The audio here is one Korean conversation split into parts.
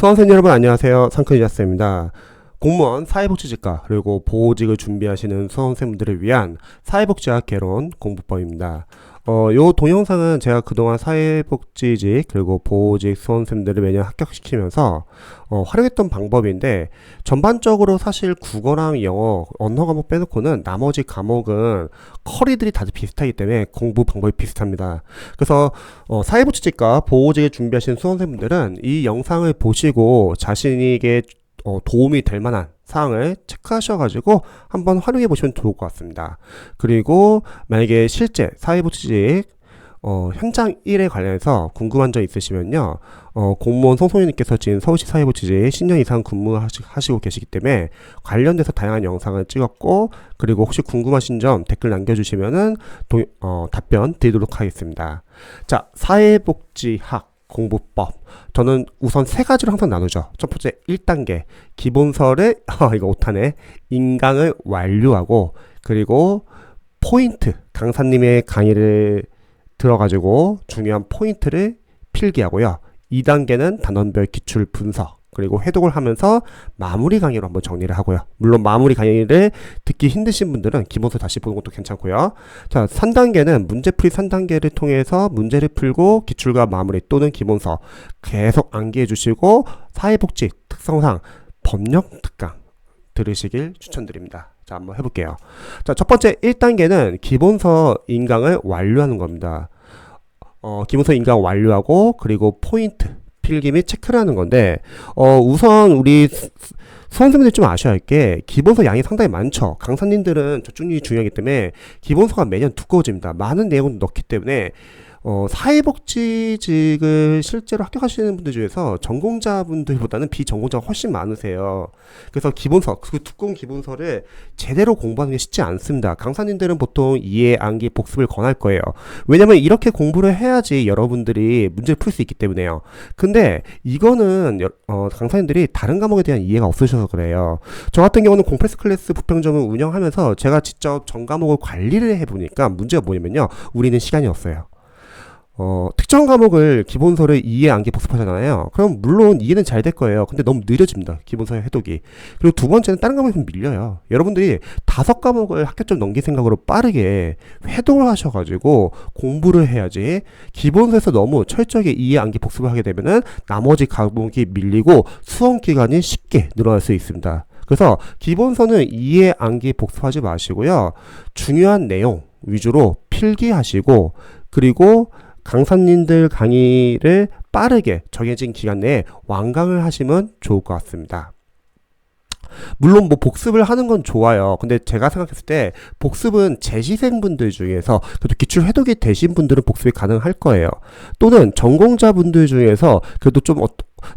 수험생 여러분 안녕하세요. 상크니자스입니다. 공무원 사회복지직과 그리고 보호직을 준비하시는 수험생분들을 위한 사회복지학 개론 공부법입니다. 요 동영상은 제가 그동안 사회복지직 그리고 보호직 수험생들을 매년 합격시키면서 활용했던 방법인데, 전반적으로 사실 국어랑 영어, 언어 과목 빼놓고는 나머지 과목은 커리들이 다들 비슷하기 때문에 공부 방법이 비슷합니다. 그래서 사회복지직과 보호직을 준비하시는 수험생분들은 이 영상을 보시고 자신에게 도움이 될 만한 사항을 체크하셔가지고 한번 활용해 보시면 좋을 것 같습니다. 그리고 만약에 실제 사회복지직 현장 일에 관련해서 궁금한 점 있으시면요, 공무원 송송희님께서 지금 서울시 사회복지직 10년 이상 근무하시고 계시기 때문에 관련돼서 다양한 영상을 찍었고, 그리고 혹시 궁금하신 점 댓글 남겨주시면은 답변 드리도록 하겠습니다. 자, 사회복지학 공부법. 저는 우선 세 가지로 항상 나누죠. 첫 번째 1단계 기본서를 이거 오타네, 인강을 완료하고, 그리고 포인트, 강사님의 강의를 들어가지고 중요한 포인트를 필기하고요. 2단계는 단원별 기출 분석, 그리고 회독을 하면서 마무리 강의로 한번 정리를 하고요. 물론 마무리 강의를 듣기 힘드신 분들은 기본서 다시 보는 것도 괜찮고요. 자, 3단계는 문제풀이 3단계를 통해서 문제를 풀고 기출과 마무리 또는 기본서 계속 암기해 주시고, 사회복지 특성상 법령 특강 들으시길 추천드립니다. 자, 한번 해볼게요. 자, 첫 번째 1단계는 기본서 인강을 완료하는 겁니다. 기본서 인강 완료하고, 그리고 포인트 필기 및 체크를 하는 건데, 우선 우리 수험생분들이 좀 아셔야 할 게, 기본서 양이 상당히 많죠. 강사님들은 저중률이 중요하기 때문에 기본서가 매년 두꺼워집니다. 많은 내용을 넣기 때문에 사회복지직을 실제로 합격하시는 분들 중에서 전공자분들보다는 비전공자가 훨씬 많으세요. 그래서 기본서, 그 두꺼운 기본서를 제대로 공부하는 게 쉽지 않습니다. 강사님들은 보통 이해, 암기, 복습을 권할 거예요. 왜냐면 이렇게 공부를 해야지 여러분들이 문제를 풀 수 있기 때문에요. 근데 이거는 강사님들이 다른 과목에 대한 이해가 없으셔서 그래요. 저 같은 경우는 공패스 클래스 부평점을 운영하면서 제가 직접 전 과목을 관리를 해보니까 문제가 뭐냐면요, 우리는 시간이 없어요. 특정 과목을 기본서를 이해, 암기, 복습하잖아요. 그럼 물론 이해는 잘 될 거예요. 근데 너무 느려집니다, 기본서의 해독이. 그리고 두 번째는 다른 과목이 좀 밀려요. 여러분들이 5과목을 합격점 넘길 생각으로 빠르게 회독을 하셔가지고 공부를 해야지, 기본서에서 너무 철저하게 이해, 암기, 복습을 하게 되면은 나머지 과목이 밀리고 수험 기간이 쉽게 늘어날 수 있습니다. 그래서 기본서는 이해, 암기, 복습하지 마시고요, 중요한 내용 위주로 필기하시고, 그리고 강사님들 강의를 빠르게 정해진 기간 내에 완강을 하시면 좋을 것 같습니다. 물론 뭐 복습을 하는 건 좋아요. 근데 제가 생각했을 때 복습은 재시생분들 중에서 그래도 기출 회독이 되신 분들은 복습이 가능할 거예요. 또는 전공자분들 중에서 그래도 좀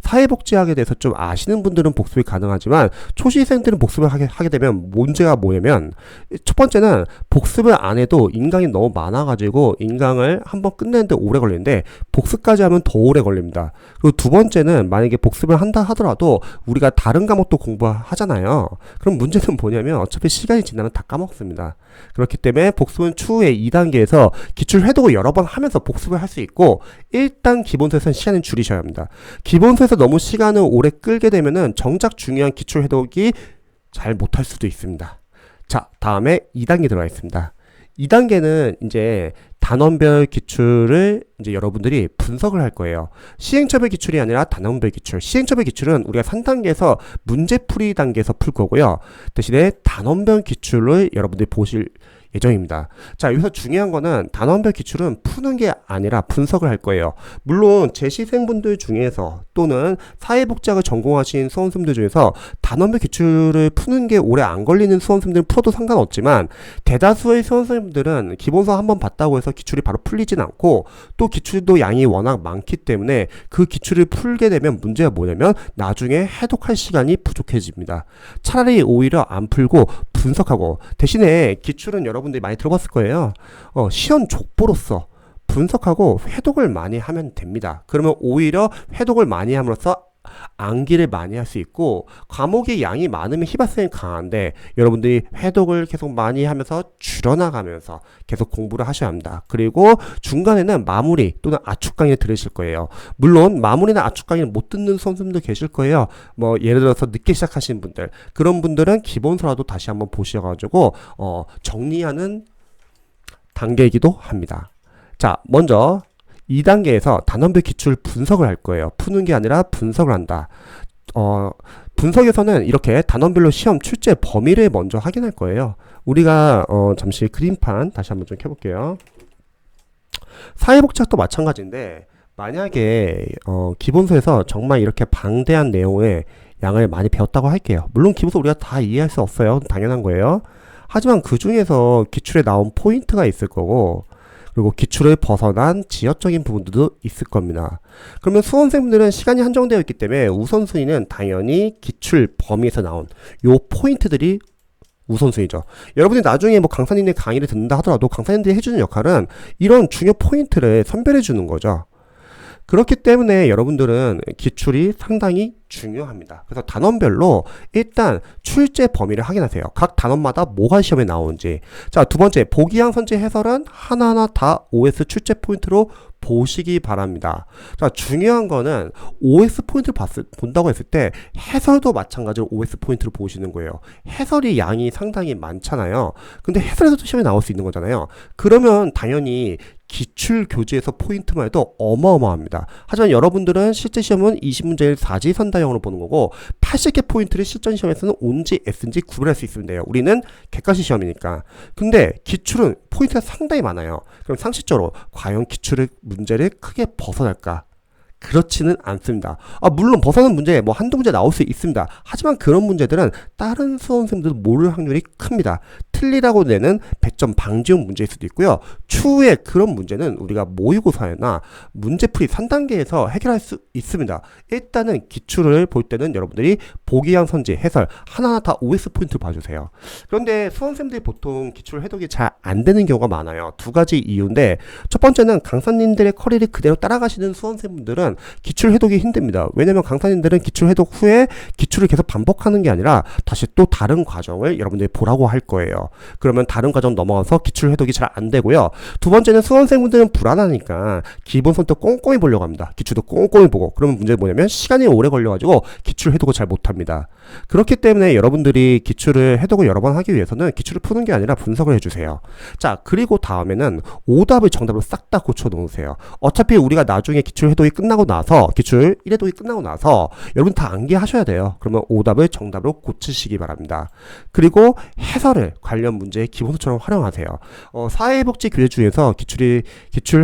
사회복지학에 대해서 좀 아시는 분들은 복습이 가능하지만, 초시생들은 복습을 하게 되면 문제가 뭐냐면, 첫 번째는 복습을 안 해도 인강이 너무 많아가지고 인강을 한번 끝내는데 오래 걸리는데 복습까지 하면 더 오래 걸립니다. 그리고 두 번째는 만약에 복습을 한다 하더라도 우리가 다른 과목도 공부하잖아요. 그럼 문제는 뭐냐면 어차피 시간이 지나면 다 까먹습니다. 그렇기 때문에 복습은 추후에 2단계에서 기출 회독을 여러 번 하면서 복습을 할 수 있고, 일단 기본서에서는 시간을 줄이셔야 합니다. 기본서에서 너무 시간을 오래 끌게 되면은 정작 중요한 기출 회독이 잘 못할 수도 있습니다. 자, 다음에 2단계 들어가 있습니다. 2단계는 이제 단원별 기출을 이제 여러분들이 분석을 할 거예요. 시행처별 기출이 아니라 단원별 기출. 시행처별 기출은 우리가 3단계에서 문제풀이 단계에서 풀 거고요. 대신에 단원별 기출을 여러분들이 보실 예정입니다. 자, 여기서 중요한 거는 단원별 기출은 푸는 게 아니라 분석을 할 거예요. 물론 재시생분들 중에서 또는 사회복지학을 전공하신 수험생들 중에서 단원별 기출을 푸는 게 오래 안 걸리는 수험생들은 풀어도 상관없지만, 대다수의 수험생들은 기본서 한번 봤다고 해서 기출이 바로 풀리진 않고, 또 기출도 양이 워낙 많기 때문에 그 기출을 풀게 되면 문제가 뭐냐면 나중에 해독할 시간이 부족해집니다. 차라리 오히려 안 풀고 분석하고, 대신에 기출은 여러분들이 많이 들어봤을 거예요. 시험 족보로서 분석하고 회독을 많이 하면 됩니다. 그러면 오히려 회독을 많이 함으로써 암기를 많이 할 수 있고, 과목의 양이 많으면 희바성이 강한데 여러분들이 회독을 계속 많이 하면서 줄여나가면서 계속 공부를 하셔야 합니다. 그리고 중간에는 마무리 또는 압축 강의를 들으실 거예요. 물론 마무리나 압축 강의를 못 듣는 선생님도 계실 거예요. 뭐 예를 들어서 늦게 시작하시는 분들, 그런 분들은 기본서라도 다시 한번 보셔가지고 정리하는 단계이기도 합니다. 자, 먼저 2단계에서 단원별 기출 분석을 할 거예요. 푸는 게 아니라 분석을 한다. 분석에서는 이렇게 단원별로 시험 출제 범위를 먼저 확인할 거예요. 우리가 잠시 그림판 다시 한번 좀 켜볼게요. 사회복지학도 마찬가지인데, 만약에 기본서에서 정말 이렇게 방대한 내용의 양을 많이 배웠다고 할게요. 물론 기본서 우리가 다 이해할 수 없어요. 당연한 거예요. 하지만 그 중에서 기출에 나온 포인트가 있을 거고, 그리고 기출을 벗어난 지역적인 부분들도 있을 겁니다. 그러면 수험생분들은 시간이 한정되어 있기 때문에 우선순위는 당연히 기출 범위에서 나온 요 포인트들이 우선순위죠. 여러분이 나중에 뭐 강사님의 강의를 듣는다 하더라도 강사님들이 해주는 역할은 이런 중요 포인트를 선별해 주는 거죠. 그렇기 때문에 여러분들은 기출이 상당히 중요합니다. 그래서 단원별로 일단 출제 범위를 확인하세요. 각 단원마다 뭐가 시험에 나오는지. 자, 두 번째, 보기양 선지 해설은 하나하나 다 OS 출제 포인트로 보시기 바랍니다. 자, 중요한 거는 OS 포인트를 본다고 했을 때 해설도 마찬가지로 OS 포인트를 보시는 거예요. 해설이 양이 상당히 많잖아요. 근데 해설에서도 시험에 나올 수 있는 거잖아요. 그러면 당연히 기출 교재에서 포인트만 해도 어마어마합니다. 하지만 여러분들은 실제 시험은 20문제를 사지선다형으로 보는 거고 80개 포인트를 실전 시험에서는 온지 S인지 구별할 수 있으면 돼요. 우리는 객관식 시험이니까. 근데 기출은 포인트가 상당히 많아요. 그럼 상식적으로 과연 기출의 문제를 크게 벗어날까? 그렇지는 않습니다. 물론 벗어난 문제 뭐 한두 문제 나올 수 있습니다. 하지만 그런 문제들은 다른 수험생들도 모를 확률이 큽니다. 틀리라고 내는 100점 방지용 문제일 수도 있고요. 추후에 그런 문제는 우리가 모의고사나 문제풀이 3단계에서 해결할 수 있습니다. 일단은 기출을 볼 때는 여러분들이 보기양 선지, 해설 하나하나 다 OS 포인트를 봐주세요. 그런데 수험생들이 보통 기출 해독이 잘 안 되는 경우가 많아요. 두 가지 이유인데, 첫 번째는 강사님들의 커리를 그대로 따라가시는 수험생분들은 기출 해독이 힘듭니다. 왜냐면 강사님들은 기출 해독 후에 기출을 계속 반복하는 게 아니라 다시 또 다른 과정을 여러분들이 보라고 할 거예요. 그러면 다른 과정 넘어가서 기출 해독이 잘 안 되고요. 두 번째는 수험생분들은 불안하니까 기본서부터 꼼꼼히 보려고 합니다. 기출도 꼼꼼히 보고, 그러면 문제는 뭐냐면 시간이 오래 걸려가지고 기출 해독을 잘 못합니다. 그렇기 때문에 여러분들이 기출을 해독을 여러 번 하기 위해서는 기출을 푸는 게 아니라 분석을 해주세요. 자, 그리고 다음에는 오답을 정답으로 싹 다 고쳐 놓으세요. 어차피 우리가 나중에 기출 해독이 끝나고 나서, 기출 1회독이 끝나고 나서 여러분 다 암기하셔야 돼요. 그러면 오답을 정답으로 고치시기 바랍니다. 그리고 해설을 관련 문제의 기본서처럼 활용하세요. 사회복지 교재 중에서 기출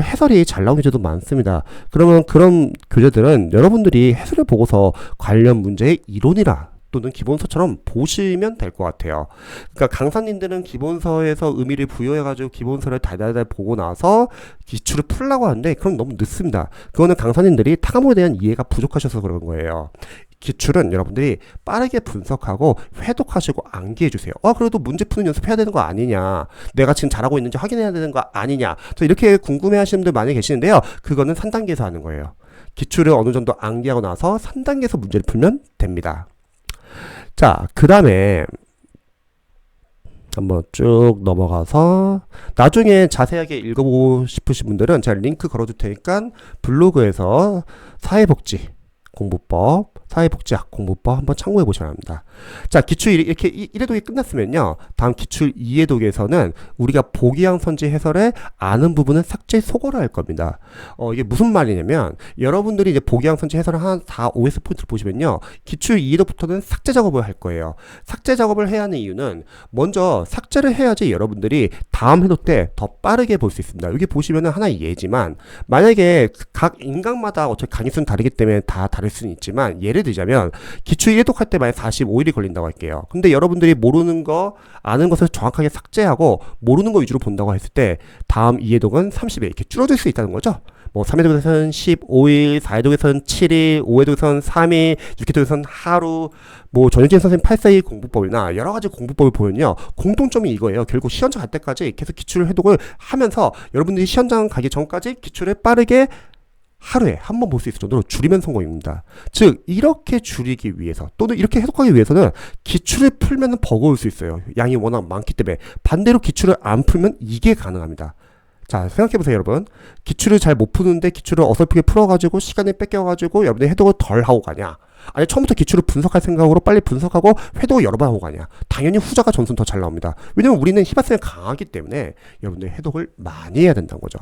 해설이 잘 나온 교재도 많습니다. 그러면 그런 교재들은 여러분들이 해설을 보고서 관련 문제의 이론이라 또는 기본서처럼 보시면 될 것 같아요. 그러니까 강사님들은 기본서에서 의미를 부여해가지고 기본서를 달달달 보고 나서 기출을 풀라고 하는데 그건 너무 늦습니다. 그거는 강사님들이 타과목에 대한 이해가 부족하셔서 그런 거예요. 기출은 여러분들이 빠르게 분석하고 회독하시고 암기해주세요. 그래도 문제 푸는 연습해야 되는 거 아니냐, 내가 지금 잘하고 있는지 확인해야 되는 거 아니냐, 저 이렇게 궁금해하시는 분들 많이 계시는데요. 그거는 3단계에서 하는 거예요. 기출을 어느 정도 암기하고 나서 3단계에서 문제를 풀면 됩니다. 자, 그 다음에 한번 쭉 넘어가서 나중에 자세하게 읽어보고 싶으신 분들은 제가 링크 걸어둘 테니까 블로그에서 사회복지 공부법, 사회복지학 공부법 한번 참고해 보셔야 합니다. 자, 기출 이렇게 1회독이 끝났으면요, 다음 기출 2회독에서는 우리가 보기양 선지 해설에 아는 부분은 삭제 소거를 할 겁니다. 이게 무슨 말이냐면, 여러분들이 이제 보기양 선지 해설을 한 4, 5S 포인트를 보시면요, 기출 2회독부터는 삭제 작업을 할 거예요. 삭제 작업을 해야 하는 이유는, 먼저 삭제를 해야지 여러분들이 다음 회독 때 더 빠르게 볼 수 있습니다. 여기 보시면은 하나의 예지만, 만약에 각 인강마다 어차피 강의 수는 다르기 때문에 다 다를 수는 있지만, 예를 들자면 기출 1회독 할 때 만약 45일이 걸린다고 할게요. 근데 여러분들이 모르는 거, 아는 것을 정확하게 삭제하고 모르는 거 위주로 본다고 했을 때 다음 2회독은 30일 이렇게 줄어들 수 있다는 거죠. 뭐 3회독에서는 15일, 4회독에서는 7일, 5회독에서는 3일, 6회독에서는 하루, 뭐 전효진 선생님 842 공부법이나 여러 가지 공부법을 보면요, 공통점이 이거예요. 결국 시험장 갈 때까지 계속 기출 해독을 하면서 여러분들이 시험장 가기 전까지 기출을 빠르게 하루에 한 번 볼 수 있을 정도로 줄이면 성공입니다. 즉 이렇게 줄이기 위해서 또는 이렇게 해석하기 위해서는 기출을 풀면 버거울 수 있어요. 양이 워낙 많기 때문에. 반대로 기출을 안 풀면 이게 가능합니다. 자, 생각해보세요, 여러분. 기출을 잘 못 푸는데 기출을 어설프게 풀어가지고 시간을 뺏겨가지고 여러분이 해독을 덜 하고 가냐? 아니, 처음부터 기출을 분석할 생각으로 빨리 분석하고 해독을 여러 번 하고 가냐? 당연히 후자가 점수는 더 잘 나옵니다. 왜냐면 우리는 히바센이 강하기 때문에 여러분들 해독을 많이 해야 된다는 거죠.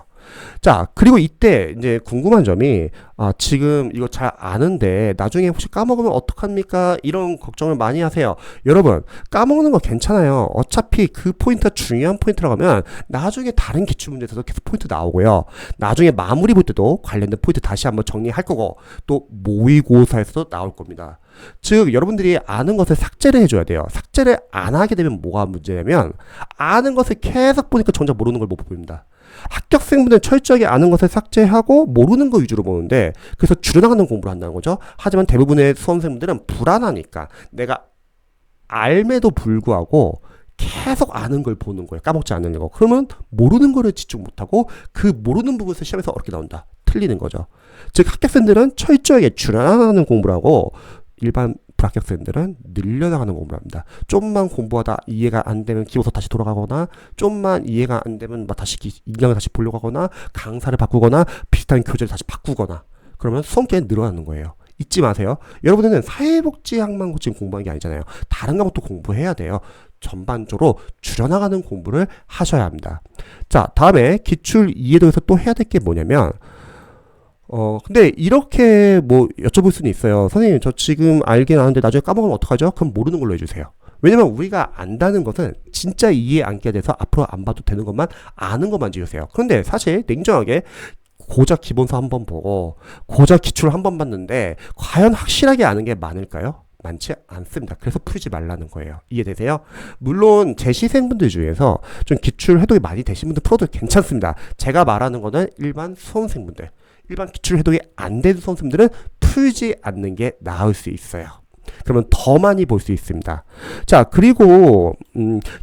자, 그리고 이때 이제 궁금한 점이 지금 이거 잘 아는데 나중에 혹시 까먹으면 어떡합니까? 이런 걱정을 많이 하세요. 여러분, 까먹는 거 괜찮아요. 어차피 그 포인트가 중요한 포인트라고 하면 나중에 다른 기출 문제에서도 계속 포인트 나오고요. 나중에 마무리 볼 때도 관련된 포인트 다시 한번 정리할 거고 또 모의고사에서도 나올 겁니다. 즉 여러분들이 아는 것을 삭제를 해줘야 돼요. 삭제를 안 하게 되면 뭐가 문제냐면 아는 것을 계속 보니까 정작 모르는 걸 못 보입니다. 합격생분들은 철저하게 아는 것을 삭제하고 모르는 거 위주로 보는데 그래서 줄여나가는 공부를 한다는 거죠. 하지만 대부분의 수험생분들은 불안하니까 내가 알매도 불구하고 계속 아는 걸 보는 거예요. 까먹지 않으려고. 그러면 모르는 거를 집중 못하고 그 모르는 부분에서 시험에서 어렵게 나온다. 틀리는 거죠. 즉 합격생들은 철저하게 줄여나가는 공부를 하고 일반 불합격생들은 늘려나가는 공부를 합니다. 좀만 공부하다 이해가 안 되면 기본서 다시 돌아가거나 좀만 이해가 안 되면 다시 인강을 다시 보려고 하거나 강사를 바꾸거나 비슷한 교재를 다시 바꾸거나 그러면 수험기간이 늘어나는 거예요. 잊지 마세요. 여러분들은 사회복지학만 지금 공부하는 게 아니잖아요. 다른 과목도 공부해야 돼요. 전반적으로 줄여나가는 공부를 하셔야 합니다. 자, 다음에 기출 이해도에서 또 해야 될 게 뭐냐면 근데 이렇게 뭐 여쭤볼 수는 있어요. 선생님, 저 지금 알긴 아는데 나중에 까먹으면 어떡하죠? 그럼 모르는 걸로 해주세요. 왜냐면 우리가 안다는 것은 진짜 이해 안게 돼서 앞으로 안 봐도 되는 것만 아는 것만 지우세요. 그런데 사실 냉정하게 고작 기본서 한번 보고 고작 기출 한번 봤는데 과연 확실하게 아는 게 많을까요? 많지 않습니다. 그래서 풀지 말라는 거예요. 이해되세요? 물론 제 시생분들 중에서 좀 기출 해독이 많이 되신 분들 풀어도 괜찮습니다. 제가 말하는 거는 일반 수험생분들, 일반 기출 해독이 안 된 수험생들은 풀지 않는 게 나을 수 있어요. 그러면 더 많이 볼 수 있습니다. 자, 그리고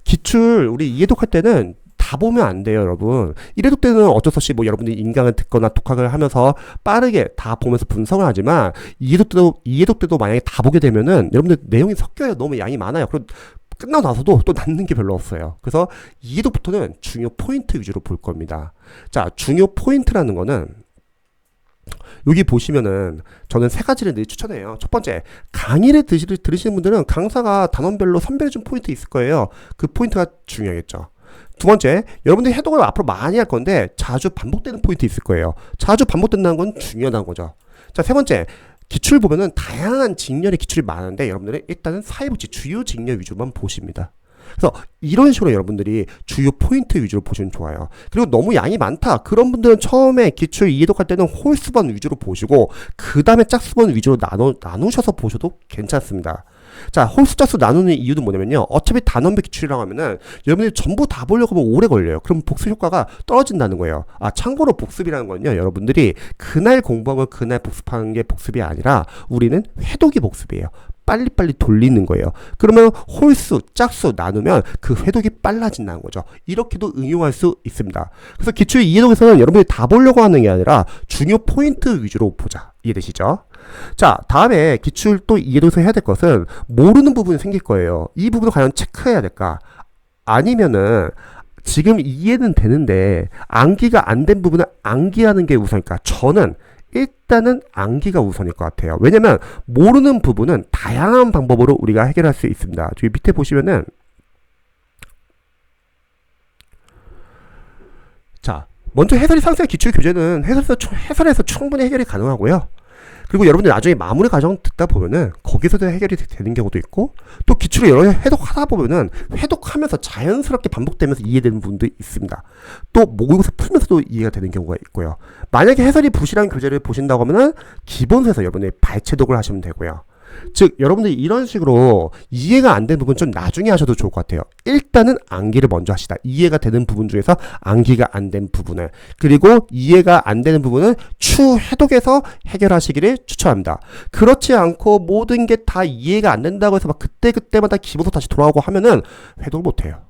기출 우리 이해독할 때는 다 보면 안 돼요, 여러분. 이해독 때는 어쩔 수 없이 뭐 여러분들이 인강을 듣거나 독학을 하면서 빠르게 다 보면서 분석을 하지만 이해독 때도 만약에 다 보게 되면은 여러분들 내용이 섞여요. 너무 양이 많아요. 그럼 끝나고 나서도 또 남는 게 별로 없어요. 그래서 이해독부터는 중요 포인트 위주로 볼 겁니다. 자, 중요 포인트라는 거는 여기 보시면은 저는 세 가지를 늘 추천해요. 첫 번째, 강의를 들으시는 분들은 강사가 단원별로 선별해준 포인트 있을 거예요. 그 포인트가 중요하겠죠. 두 번째, 여러분들이 해독을 앞으로 많이 할 건데 자주 반복되는 포인트 있을 거예요. 자주 반복된다는 건 중요하다는 거죠. 자, 세 번째, 기출 보면은 다양한 직렬의 기출이 많은데 여러분들은 일단은 사회복지 주요 직렬 위주로만 보십니다. 그래서 이런 식으로 여러분들이 주요 포인트 위주로 보시면 좋아요. 그리고 너무 양이 많다. 그런 분들은 처음에 기출 이해독할 때는 홀수번 위주로 보시고 그 다음에 짝수번 위주로 나누셔서 보셔도 괜찮습니다. 자, 홀수 짝수 나누는 이유는 뭐냐면요. 어차피 단원별 기출이라고 하면은 여러분들이 전부 다 보려고 하면 오래 걸려요. 그럼 복습 효과가 떨어진다는 거예요. 참고로 복습이라는 건요. 여러분들이 그날 공부한 걸 그날 복습하는 게 복습이 아니라 우리는 회독이 복습이에요. 빨리빨리 돌리는 거예요. 그러면 홀수, 짝수 나누면 그 회독이 빨라진다는 거죠. 이렇게도 응용할 수 있습니다. 그래서 기출 이해독에서는 여러분들이 다 보려고 하는 게 아니라 중요 포인트 위주로 보자. 이해되시죠? 자, 다음에 기출 또 이해독에서 해야 될 것은 모르는 부분이 생길 거예요. 이 부분을 과연 체크해야 될까? 아니면은 지금 이해는 되는데 암기가 안 된 부분을 암기하는 게 우선일까? 저는 일단은 암기가 우선일 것 같아요. 왜냐면 모르는 부분은 다양한 방법으로 우리가 해결할 수 있습니다. 저기 밑에 보시면은 자, 먼저 해설이 상세 기출 교재는 해설에서 충분히 해결이 가능하고요. 그리고 여러분들 나중에 마무리 과정 듣다 보면은 거기서도 해결이 되는 경우도 있고 또 기출을 여러 해독하다 보면은 회독하면서 자연스럽게 반복되면서 이해되는 부분도 있습니다. 또 모의고사 풀면서도 이해가 되는 경우가 있고요. 만약에 해설이 부실한 교재를 보신다고 하면은 기본서에서 여러분이 발췌독을 하시면 되고요. 즉 여러분들이 이런 식으로 이해가 안 되는 부분 좀 나중에 하셔도 좋을 것 같아요. 일단은 암기를 먼저 하시다. 이해가 되는 부분 중에서 암기가 안 된 부분을, 그리고 이해가 안 되는 부분은 추해독에서 해결하시기를 추천합니다. 그렇지 않고 모든 게 다 이해가 안 된다고 해서 막 그때그때마다 기본서 다시 돌아오고 하면은 회독을 못해요.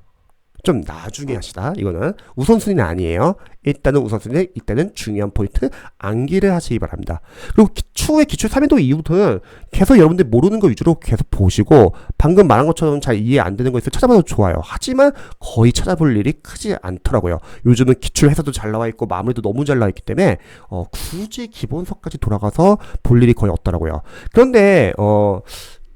좀 나중에 하시다. 이거는 우선순위는 아니에요. 일단은 우선순위, 이때는 중요한 포인트 암기를 하시기 바랍니다. 그리고 추후에 기출 3인도 이후부터는 계속 여러분들 모르는 거 위주로 계속 보시고 방금 말한 것처럼 잘 이해 안 되는 거 있으면 찾아봐도 좋아요. 하지만 거의 찾아볼 일이 크지 않더라고요. 요즘은 기출 해서도 잘 나와 있고 마무리도 너무 잘 나와 있기 때문에 굳이 기본서까지 돌아가서 볼 일이 거의 없더라고요. 그런데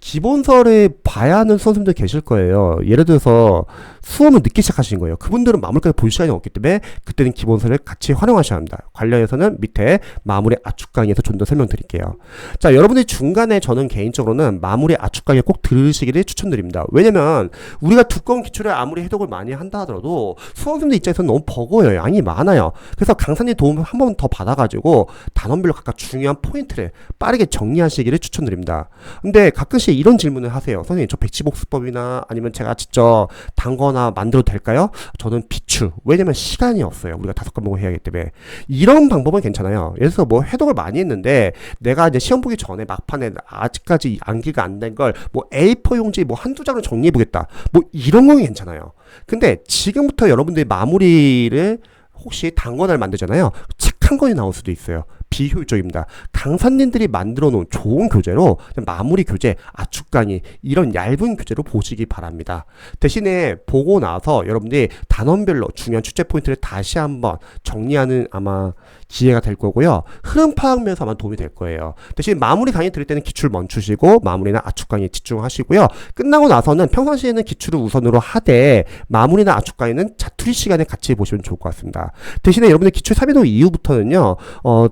기본서를 봐야 하는 수험생들 계실 거예요. 예를 들어서 수험을 늦게 시작하신 거예요. 그분들은 마무리까지 볼 시간이 없기 때문에 그때는 기본서를 같이 활용하셔야 합니다. 관련해서는 밑에 마무리 압축 강의에서 좀 더 설명드릴게요. 자, 여러분들이 중간에 저는 개인적으로는 마무리 압축 강의 꼭 들으시기를 추천드립니다. 왜냐면 우리가 두꺼운 기출에 아무리 해독을 많이 한다 하더라도 수험생들 입장에서는 너무 버거워요. 양이 많아요. 그래서 강사님 도움을 한 번 더 받아가지고 단원별로 각각 중요한 포인트를 빠르게 정리하시기를 추천드립니다. 근데 가끔씩 이런 질문을 하세요. 선생님, 저 백지복수법이나 아니면 제가 직접 단거나 만들어도 될까요? 저는 비추. 왜냐면 시간이 없어요. 우리가 5과목을 해야 하기 때문에. 이런 방법은 괜찮아요. 예를 들어서 뭐 해독을 많이 했는데 내가 이제 시험 보기 전에 막판에 아직까지 암기가 안 된 걸 뭐 A4 용지 뭐 한두 장을 정리해 보겠다. 뭐 이런 건 괜찮아요. 근데 지금부터 여러분들이 마무리를 혹시 단권을 만들잖아요. 책 한 권이 나올 수도 있어요. 비효율적입니다. 강사님들이 만들어 놓은 좋은 교재로 마무리 교재, 압축 강의 이런 얇은 교재로 보시기 바랍니다. 대신에 보고 나서 여러분들이 단원별로 중요한 출제 포인트를 다시 한번 정리하는 아마 기회가 될 거고요. 흐름 파악 면에서 아마 도움이 될 거예요. 대신 마무리 강의 들을 때는 기출 멈추시고 마무리나 압축 강의에 집중하시고요. 끝나고 나서는 평상시에는 기출을 우선으로 하되 마무리나 압축 강의는 자투리 시간에 같이 보시면 좋을 것 같습니다. 대신에 여러분들 기출 3일도 이후부터는요.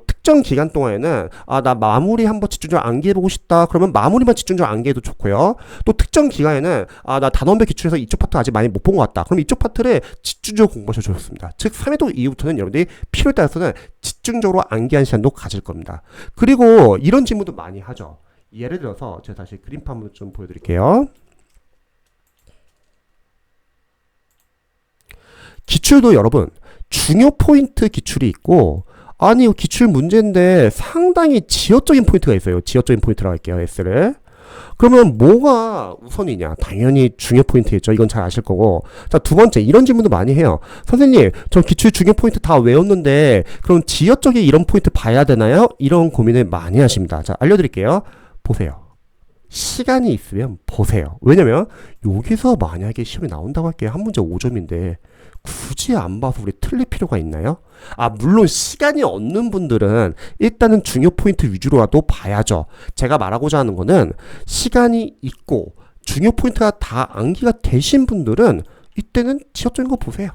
특정 기간 동안에는 나 마무리 한번 집중적으로 암기해보고 싶다. 그러면 마무리만 집중적으로 암기해도 좋고요. 또 특정 기간에는 나 단원별 기출에서 이쪽 파트 아직 많이 못 본 것 같다. 그럼 이쪽 파트를 집중적으로 공부하셔도 좋습니다. 즉 3회도 이후부터는 여러분들이 필요에 따라서는 집중적으로 암기한 시간도 가질 겁니다. 그리고 이런 질문도 많이 하죠. 예를 들어서 제가 다시 그림판 한번 좀 보여드릴게요. 기출도 여러분 중요 포인트 기출이 있고 아니 기출 문제인데 상당히 지역적인 포인트가 있어요. 지역적인 포인트라고 할게요. S를. 그러면 뭐가 우선이냐? 당연히 중요 포인트겠죠. 이건 잘 아실 거고. 자, 두 번째 이런 질문도 많이 해요. 선생님, 저 기출 중요 포인트 다 외웠는데 그럼 지역적인 이런 포인트 봐야 되나요? 이런 고민을 많이 하십니다. 자, 알려드릴게요. 보세요. 시간이 있으면 보세요. 왜냐면 여기서 만약에 시험에 나온다고 할게요. 한 문제 5점인데 굳이 안 봐서 우리 틀릴 필요가 있나요? 물론 시간이 없는 분들은 일단은 중요 포인트 위주로라도 봐야죠. 제가 말하고자 하는 거는 시간이 있고 중요 포인트가 다 암기가 되신 분들은 이때는 지역적인 거 보세요.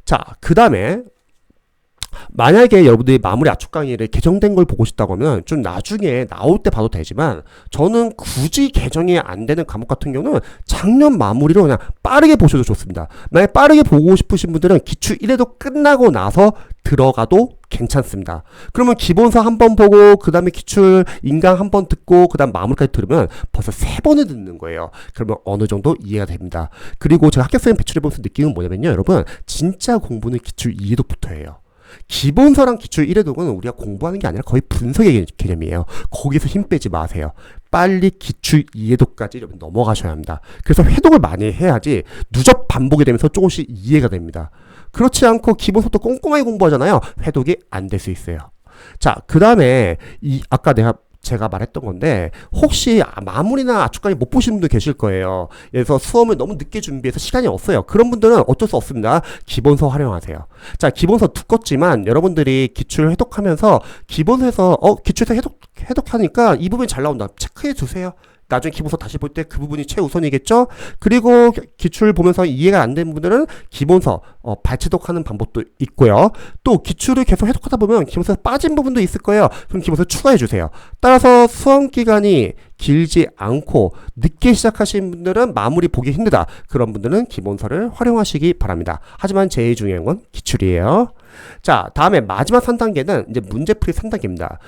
자, 그 다음에 만약에 여러분들이 마무리 압축 강의를 개정된 걸 보고 싶다고 하면 좀 나중에 나올 때 봐도 되지만 저는 굳이 개정이 안 되는 과목 같은 경우는 작년 마무리로 그냥 빠르게 보셔도 좋습니다. 만약 빠르게 보고 싶으신 분들은 기출 1회도 끝나고 나서 들어가도 괜찮습니다. 그러면 기본서 한번 보고 그 다음에 기출 인강 한번 듣고 그 다음 마무리까지 들으면 벌써 3번을 듣는 거예요. 그러면 어느 정도 이해가 됩니다. 그리고 제가 학교쌤 배출해보면서 느끼는 뭐냐면요. 여러분 진짜 공부는 기출 2회도부터 해요. 기본서랑 기출 1회독은 우리가 공부하는 게 아니라 거의 분석의 개념이에요. 거기서 힘 빼지 마세요. 빨리 기출 2회독까지 넘어가셔야 합니다. 그래서 회독을 많이 해야지 누적 반복이 되면서 조금씩 이해가 됩니다. 그렇지 않고 기본서부터 꼼꼼하게 공부하잖아요. 회독이 안 될 수 있어요. 자, 그 다음에 아까 제가 말했던 건데 혹시 마무리나 압축까지 못 보시는 분들 계실 거예요. 그래서 수험을 너무 늦게 준비해서 시간이 없어요. 그런 분들은 어쩔 수 없습니다. 기본서 활용하세요. 자, 기본서 두껍지만 여러분들이 기출 해독하면서 기본서에서 기출에서 해독하니까 이 부분이 잘 나온다. 체크해 주세요. 나중에 기본서 다시 볼 때 그 부분이 최우선이겠죠? 그리고 기출 보면서 이해가 안 되는 분들은 기본서 발췌독하는 방법도 있고요. 또 기출을 계속 해독하다 보면 기본서에서 빠진 부분도 있을 거예요. 그럼 기본서 추가해 주세요. 따라서 수험 기간이 길지 않고 늦게 시작하신 분들은 마무리 보기 힘들다. 그런 분들은 기본서를 활용하시기 바랍니다. 하지만 제일 중요한 건 기출이에요. 자, 다음에 마지막 3단계는 이제 문제풀이 3단계입니다.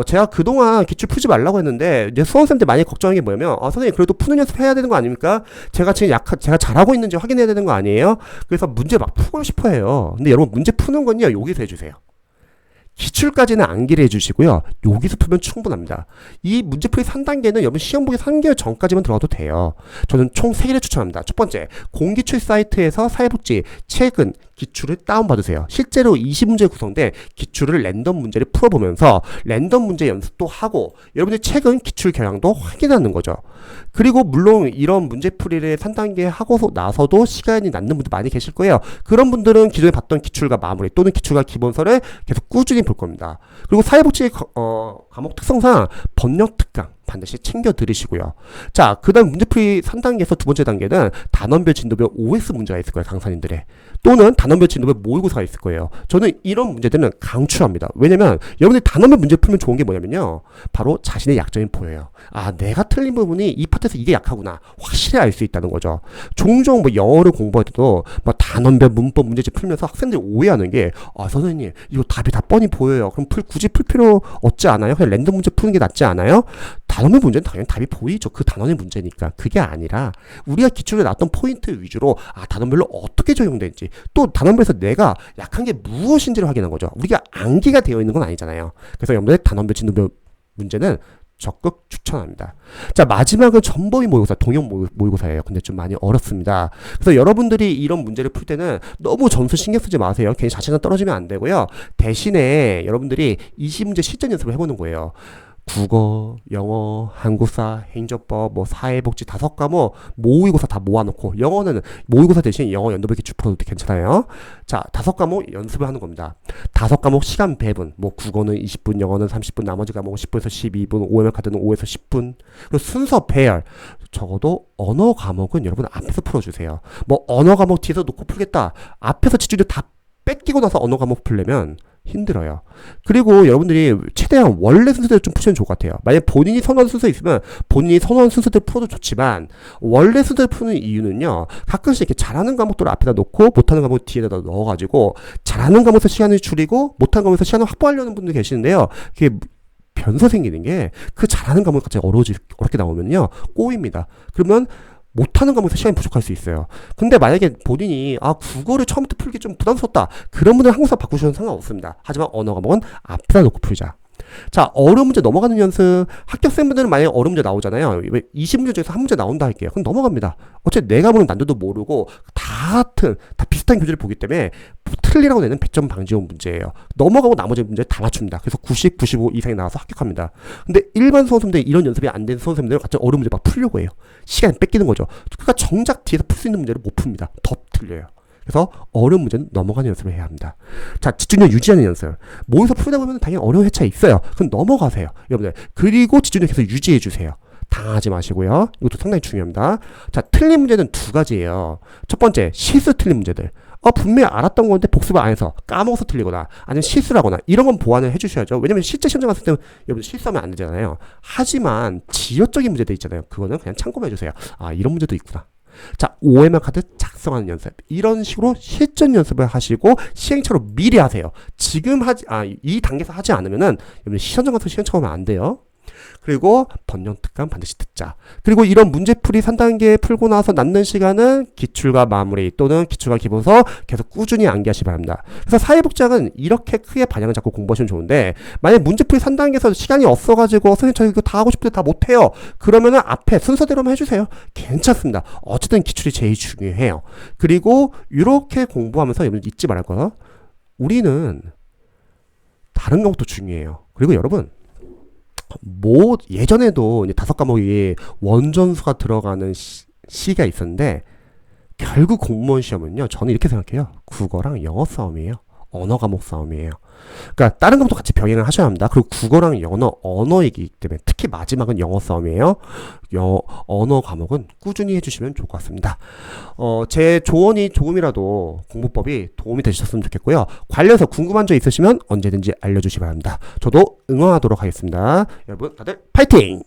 제가 그동안 기출 풀지 말라고 했는데 이제 수험생들 많이 걱정하는 게 뭐냐면 선생님 그래도 푸는 연습 해야 되는 거 아닙니까? 제가 지금 제가 잘하고 있는지 확인해야 되는 거 아니에요? 그래서 문제 막 풀고 싶어 해요. 근데 여러분 문제 푸는 건요 여기서 해주세요. 기출까지는 암기를 해주시고요. 여기서 풀면 충분합니다. 이 문제풀이 3단계는 여러분 시험 보기 3개월 전까지만 들어가도 돼요. 저는 총 3개를 추천합니다. 첫 번째, 공기출 사이트에서 사회복지 최근 기출을 다운받으세요. 실제로 20문제 구성된 기출을 랜덤 문제를 풀어보면서 랜덤 문제 연습도 하고 여러분들 최근 기출 경향도 확인하는 거죠. 그리고 물론 이런 문제풀이를 3단계 하고 나서도 시간이 남는 분들 많이 계실 거예요. 그런 분들은 기존에 봤던 기출과 마무리 또는 기출과 기본서를 계속 꾸준히 볼 겁니다. 그리고 사회복지 과목 특성상 번역 특강 반드시 챙겨 들으시고요. 자, 그 다음 문제풀이 3단계에서 두 번째 단계는 단원별 진도별 OS 문제가 있을 거예요. 강사님들의. 또는 단원별 진도별 모의고사가 있을 거예요. 저는 이런 문제들은 강추합니다. 왜냐면 여러분들이 단원별 문제 풀면 좋은 게 뭐냐면요. 바로 자신의 약점이 보여요. 아, 내가 틀린 부분이 이 파트에서 이게 약하구나. 확실히 알 수 있다는 거죠. 종종 뭐 영어를 공부할 때도 뭐 단원별 문법 문제집 풀면서 학생들이 오해하는 게 아, 선생님 이거 답이 다 뻔히 보여요. 그럼 굳이 풀 필요 없지 않아요? 그냥 랜덤 문제 푸는 게 낫지 않아요? 단원별 문제는 당연히 답이 보이죠. 그 단원의 문제니까. 그게 아니라 우리가 기출에 나왔던 포인트 위주로 아, 단원별로 어떻게 적용되는지 또 단원별에서 내가 약한 게 무엇인지를 확인한 거죠. 우리가 암기가 되어 있는 건 아니잖아요. 그래서 여러분들 단원별 진도별 문제는 적극 추천합니다. 자, 마지막은 전범위 모의고사, 동형 모의고사예요. 근데 좀 많이 어렵습니다. 그래서 여러분들이 이런 문제를 풀 때는 너무 점수 신경 쓰지 마세요. 괜히 자신감 떨어지면 안 되고요. 대신에 여러분들이 20문제 실전 연습을 해보는 거예요. 국어, 영어, 한국사, 행정법, 뭐 사회복지 5과목 모의고사 다 모아놓고 영어는 모의고사 대신 영어 연도별 기출 풀어도 괜찮아요. 자, 5과목 연습을 하는 겁니다. 5과목 시간 배분, 뭐 국어는 20분, 영어는 30분, 나머지 과목은 10분에서 12분, OMR 카드는 5에서 10분. 그리고 순서 배열. 적어도 언어 과목은 여러분 앞에서 풀어주세요. 뭐 언어 과목 뒤에서 놓고 풀겠다. 앞에서 집중력 다 뺏기고 나서 언어 과목 풀려면 힘들어요. 그리고 여러분들이 최대한 원래 순서대로 좀 푸시면 좋을 것 같아요. 만약 본인이 선호하는 순서 있으면 본인이 선호하는 순서대로 풀어도 좋지만 원래 순서대로 푸는 이유는요. 가끔씩 이렇게 잘하는 과목들을 앞에다 놓고 못하는 과목 뒤에다 넣어가지고 잘하는 과목에서 시간을 줄이고 못하는 과목에서 시간을 확보하려는 분들 계시는데요. 그게 변수 생기는 게 그 잘하는 과목이 갑자기 어렵게 나오면요. 꼬입니다. 그러면 못하는 과목에서 시간이 부족할 수 있어요. 근데 만약에 본인이 아 국어를 처음부터 풀기 좀 부담스럽다. 그런 분들은 항상 바꾸셔도 상관없습니다. 하지만 언어 과목은 앞에다 놓고 풀자. 자, 어려운 문제 넘어가는 연습. 합격생분들은 만약에 어려운 문제 나오잖아요. 20문제 중에서 한 문제 나온다 할게요. 그럼 넘어갑니다. 어차피 내가 보는 난이도도 모르고 다 비슷한 교재를 보기 때문에 틀리라고 내는 100점 방지용 문제예요. 넘어가고 나머지 문제 다 맞춥니다. 그래서 90, 95 이상이 나와서 합격합니다. 근데 일반 수험생들 이런 연습이 안 된 수험생들은 갑자기 어려운 문제 막 풀려고 해요. 시간이 뺏기는 거죠. 그러니까 정작 뒤에서 풀 수 있는 문제를 못 풉니다. 더 틀려요. 그래서 어려운 문제는 넘어가는 연습을 해야 합니다. 자, 집중력 유지하는 연습. 모의고사 풀다 보면 당연히 어려운 회차 있어요. 그럼 넘어가세요. 여러분들. 그리고 집중력 계속 유지해 주세요. 당하지 마시고요. 이것도 상당히 중요합니다. 자, 틀린 문제는 두 가지예요. 첫 번째, 실수 틀린 문제들. 분명히 알았던 건데 복습을 안 해서 까먹어서 틀리거나 아니면 실수를 하거나 이런 건 보완을 해주셔야죠. 왜냐면 실제 시험장 갔을 때는 여러분 실수하면 안 되잖아요. 하지만 지역적인 문제들 있잖아요. 그거는 그냥 참고만 해주세요. 아, 이런 문제도 있구나. 자, OMR 카드 작성하는 연습. 이런 식으로 실전 연습을 하시고 시행착오를 미리 하세요. 지금 이 단계에서 하지 않으면은 여러분 시험장 가서 시행착오하면 안 돼요. 그리고 번역 특강 반드시 듣자. 그리고 이런 문제풀이 3단계 풀고 나서 남는 시간은 기출과 마무리 또는 기출과 기본서 계속 꾸준히 암기하시기 바랍니다. 그래서 사회복지학은 이렇게 크게 방향을 잡고 공부하시면 좋은데 만약 문제풀이 3단계에서 시간이 없어가지고 선생님 저 이거 다 하고 싶은데 다 못해요. 그러면은 앞에 순서대로만 해주세요. 괜찮습니다. 어쨌든 기출이 제일 중요해요. 그리고 이렇게 공부하면서 여러분 잊지 말할 거 우리는 다른 것도 중요해요. 그리고 여러분 예전에도 이제 5과목이 원전수가 들어가는 시가 있었는데 결국 공무원 시험은요 저는 이렇게 생각해요. 국어랑 영어 싸움이에요. 언어 과목 싸움이에요. 그러니까 다른 것도 같이 병행을 하셔야 합니다. 그리고 국어랑 언어이기 때문에 특히 마지막은 영어 싸움이에요. 언어 과목은 꾸준히 해주시면 좋을 것 같습니다. 제 조언이 조금이라도 공부법이 도움이 되셨으면 좋겠고요. 관련해서 궁금한 점 있으시면 언제든지 알려주시기 바랍니다. 저도 응원하도록 하겠습니다. 여러분 다들 파이팅!